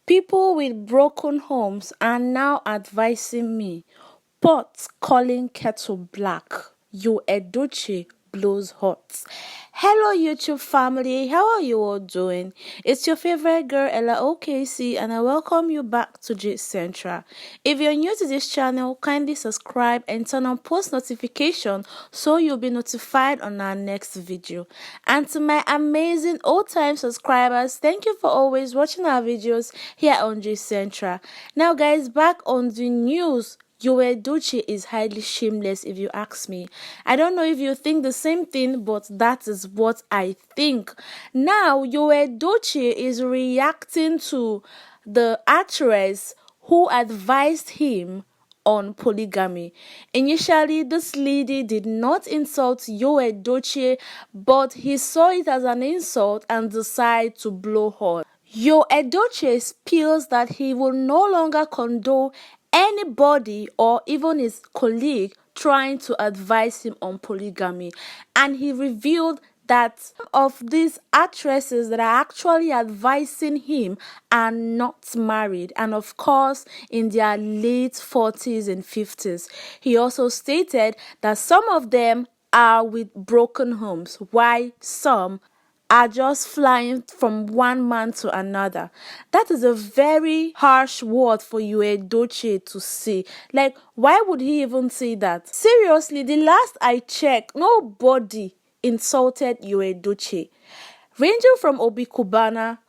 People with broken homes are now advising me, pot calling kettle black. YUL EDOCHIE blows hot. Hello YouTube family, how are you all doing? It's your favorite girl Ella OKC and I welcome you back to Gist Central. If you're new to this channel, kindly subscribe and turn on post notification so you'll be notified on our next video. And to my amazing old-time subscribers, thank you for always watching our videos here on Gist Central. Now guys, back on the news. YUL EDOCHIE is highly shameless if you ask me. I don't know if you think the same thing, but that is what I think. Now, YUL EDOCHIE is reacting to the actress who advised him on polygamy. Initially, this lady did not insult YUL EDOCHIE, but he saw it as an insult and decided to blow her. YUL EDOCHIE spills that he will no longer condone anybody or even his colleague trying to advise him on polygamy, and he revealed that some of these actresses that are actually advising him are not married and of course in their late 40s and 50s. He also stated that some of them are with broken homes while some are just flying from one man to another. That is a very harsh word for YUL EDOCHIE to say. Like, why would he even say that? Seriously, the last I checked, nobody insulted YUL EDOCHIE. Ranging from Obi Cubana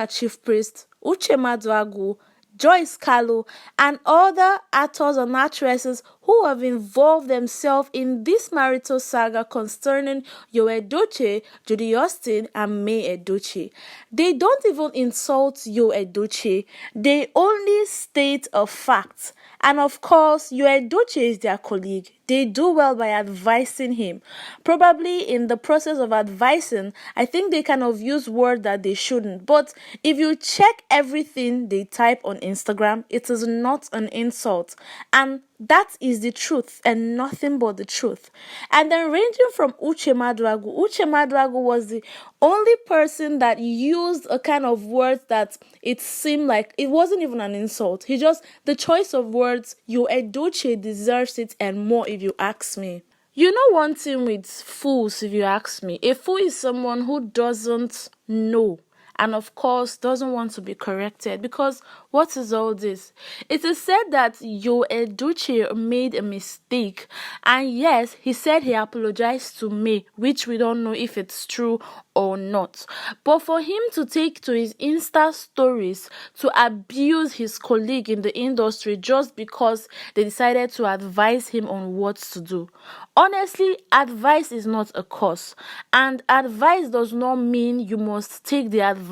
Chief Priest, Uche Maduagwu, Joyce Kalu, and other actors and actresses who have involved themselves in this marital saga concerning YUL EDOCHIE, Judy Austin, and May Edochie. They don't even insult YUL EDOCHIE, they only state a fact. And of course, YUL EDOCHIE is their colleague. They do well by advising him. Probably in the process of advising, I think they kind of use words that they shouldn't. But if you check everything they type on Instagram, it is not an insult. And that is the truth and nothing but the truth. And then ranging from Uche Maduagwu was the only person that used a kind of words that it seemed like it wasn't even an insult. He just, the choice of words, YUL EDOCHIE deserves it and more if you ask me. You know one thing with fools, if you ask me, a fool is someone who doesn't know and of course doesn't want to be corrected, because what is all this? It is said that YUL EDOCHIE made a mistake, and yes, he said he apologized to May, which we don't know if it's true or not. But for him to take to his Insta stories to abuse his colleague in the industry just because they decided to advise him on what to do. Honestly, advice is not a curse, and advice does not mean you must take the advice.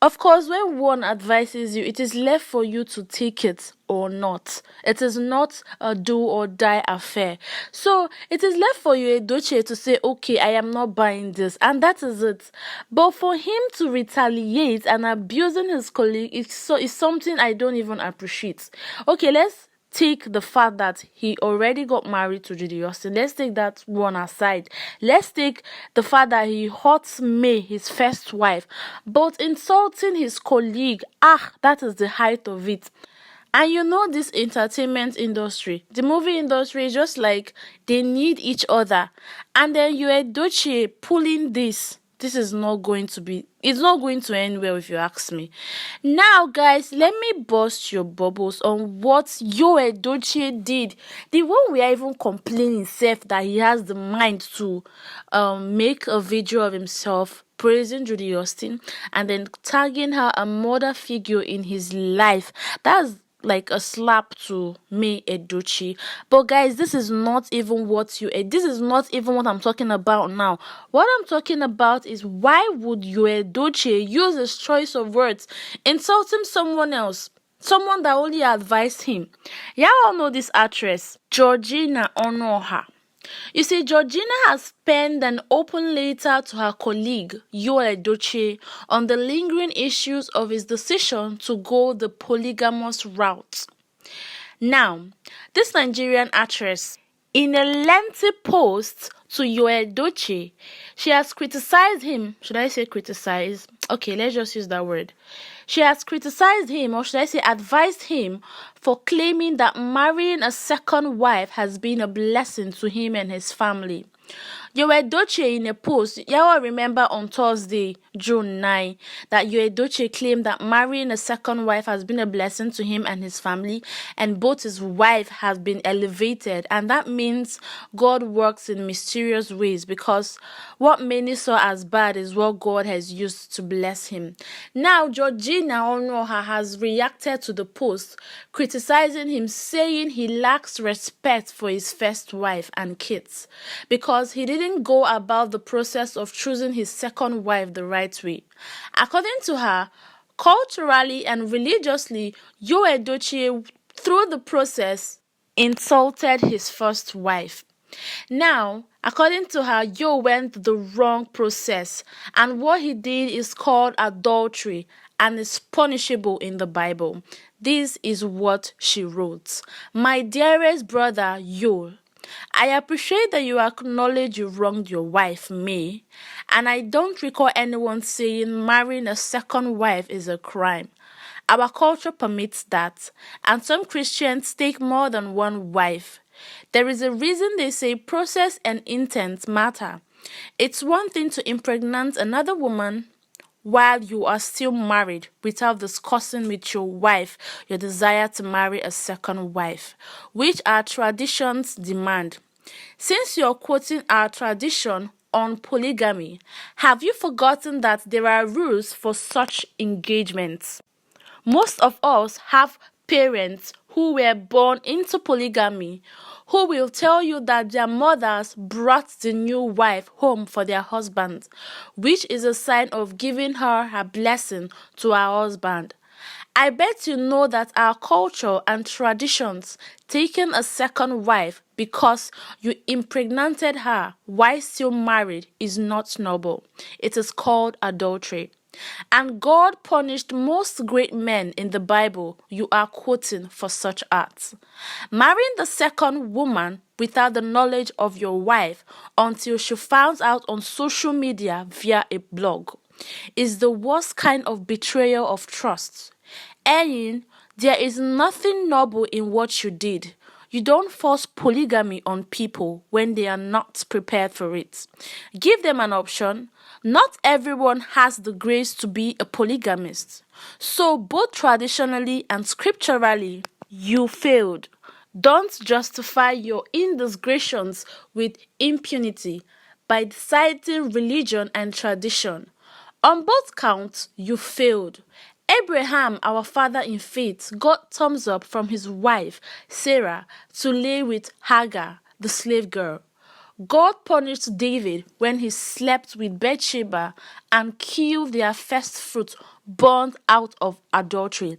Of course, when one advises you, it is left for you to take it or not. It is not a do or die affair. So it is left for YUL EDOCHIE to say, okay, I am not buying this, and that is it. But for him to retaliate and abusing his colleague is something I don't even appreciate. Okay, let's take the fact that he already got married to Judy Austin. Let's take that one aside. Let's take the fact that he hurt May, his first wife. But insulting his colleague, that is the height of it. And you know, this entertainment industry, the movie industry is just like they need each other. And then YUL EDOCHIE pulling this is not going to be, it's not going to end well if you ask me. Now guys, let me burst your bubbles on what YUL EDOCHIE did. The one we are even complaining self that he has the mind to make a video of himself praising Judy Austin and then tagging her a mother figure in his life. That's like a slap to May Edochie. But guys, this is not even what this is not even what I'm talking about now. What I'm talking about is, why would YUL EDOCHIE use his choice of words insulting someone else, someone that only advised him? Y'all all know this actress, Georgina Onoha. You see, Georgina has penned an open letter to her colleague, YUL EDOCHIE, on the lingering issues of his decision to go the polygamous route. Now, this Nigerian actress, in a lengthy post to YUL EDOCHIE, she has criticized him. Should I say criticize? Okay, let's just use that word. She has criticized him, or should I say advised him, for claiming that marrying a second wife has been a blessing to him and his family. YUL EDOCHIE, in a post, y'all remember on Thursday, June 9, that YUL EDOCHIE claimed that marrying a second wife has been a blessing to him and his family, and both his wife has been elevated, and that means God works in mysterious ways, because what many saw as bad is what God has used to bless him. Now, Georgina Onoha has reacted to the post, criticizing him, saying he lacks respect for his first wife and kids, because he didn't go about the process of choosing his second wife the right way. According to her, culturally and religiously, YUL EDOCHIE, through the process, insulted his first wife. Now, according to her, YUL went the wrong process, and what he did is called adultery and is punishable in the Bible. This is what she wrote. My dearest brother YUL, I appreciate that you acknowledge you wronged your wife, May, and I don't recall anyone saying marrying a second wife is a crime. Our culture permits that, and some Christians take more than one wife. There is a reason they say process and intent matter. It's one thing to impregnate another woman while you are still married without discussing with your wife your desire to marry a second wife, which our traditions demand. Since you're quoting our tradition on polygamy, have you forgotten that there are rules for such engagements? Most of us have parents who were born into polygamy who will tell you that their mothers brought the new wife home for their husband, which is a sign of giving her blessing to her husband. I bet you know that our culture and traditions, taking a second wife because you impregnated her while still married, is not noble. It is called adultery. And God punished most great men in the Bible you are quoting for such acts. Marrying the second woman without the knowledge of your wife until she found out on social media via a blog is the worst kind of betrayal of trust. There is nothing noble in what you did. You don't force polygamy on people when they are not prepared for it. Give them an option. Not everyone has the grace to be a polygamist. So both traditionally and scripturally, you failed. Don't justify your indiscretions with impunity by citing religion and tradition. On both counts, you failed. Abraham, our father in faith, got thumbs up from his wife, Sarah, to lay with Hagar, the slave girl. God punished David when he slept with Bathsheba and killed their first fruit born out of adultery.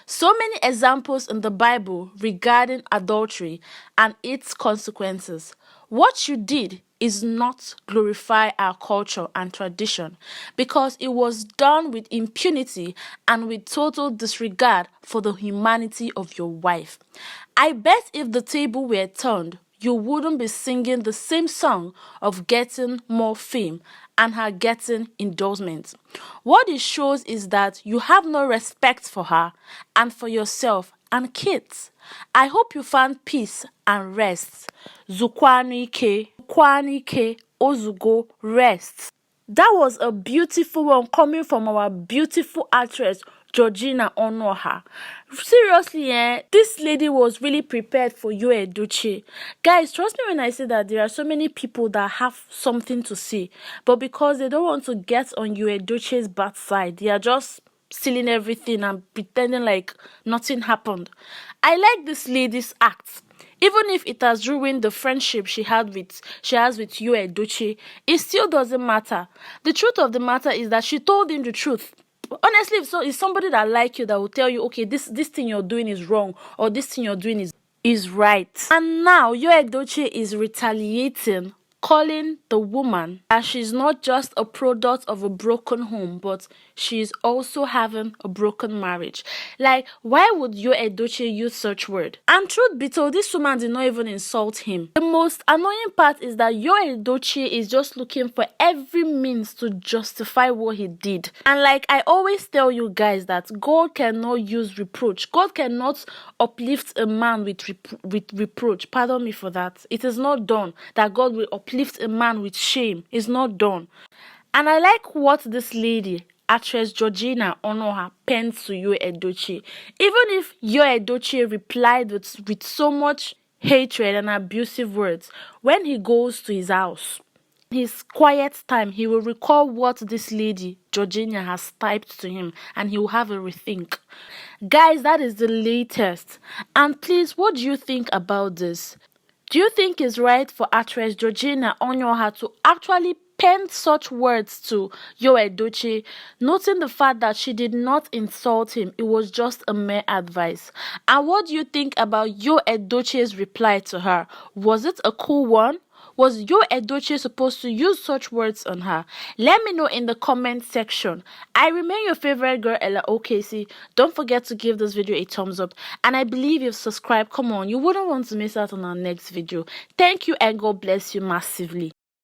So many examples in the Bible regarding adultery and its consequences. What you did is not glorify our culture and tradition because it was done with impunity and with total disregard for the humanity of your wife. I bet if the table were turned, you wouldn't be singing the same song of getting more fame and her getting endorsements. What it shows is that you have no respect for her and for yourself and kids. I hope you found peace and rest. Zukwanike, Ozugo, rest. That was a beautiful one coming from our beautiful actress, Georgina Onoha. Seriously, this lady was really prepared for YUL EDOCHIE. Guys, trust me when I say that there are so many people that have something to say, but because they don't want to get on YUL EDOCHIE's bad side, they are just stealing everything and pretending like nothing happened. I like this lady's act. Even if it has ruined the friendship she has with YUL EDOCHIE, it still doesn't matter. The truth of the matter is that she told him the truth. Honestly, if it's somebody that like you that will tell you, okay, this thing you're doing is wrong, or this thing you're doing is right. And now YUL EDOCHIE is retaliating, calling the woman that she's not just a product of a broken home, but she is also having a broken marriage. Like, why would YUL EDOCHIE use such word? And truth be told, this woman did not even insult him. The most annoying part is that YUL EDOCHIE is just looking for every means to justify what he did. And like I always tell you guys, that God cannot use reproach. God cannot uplift a man with reproach. Pardon me for that. It is not done. That God will uplift a man with shame. It's not done. And I like what this lady, actress Georgina Onoha, penned to YUL EDOCHIE. Even if YUL EDOCHIE replied with so much hatred and abusive words, when he goes to his house, his quiet time, he will recall what this lady, Georgina, has typed to him, and he will have a rethink. Guys, that is the latest. And please, what do you think about this? Do you think it's right for actress Georgina Onoha to actually pen such words to YUL EDOCHIE, noting the fact that she did not insult him, it was just a mere advice? And what do you think about YUL EDOCHIE's reply to her? Was it a cool one? Was YUL EDOCHIE supposed to use such words on her? Let me know in the comment section. I remain your favorite girl, Ella OKC. Don't forget to give this video a thumbs up. And I believe you've subscribed. Come on, you wouldn't want to miss out on our next video. Thank you and God bless you massively.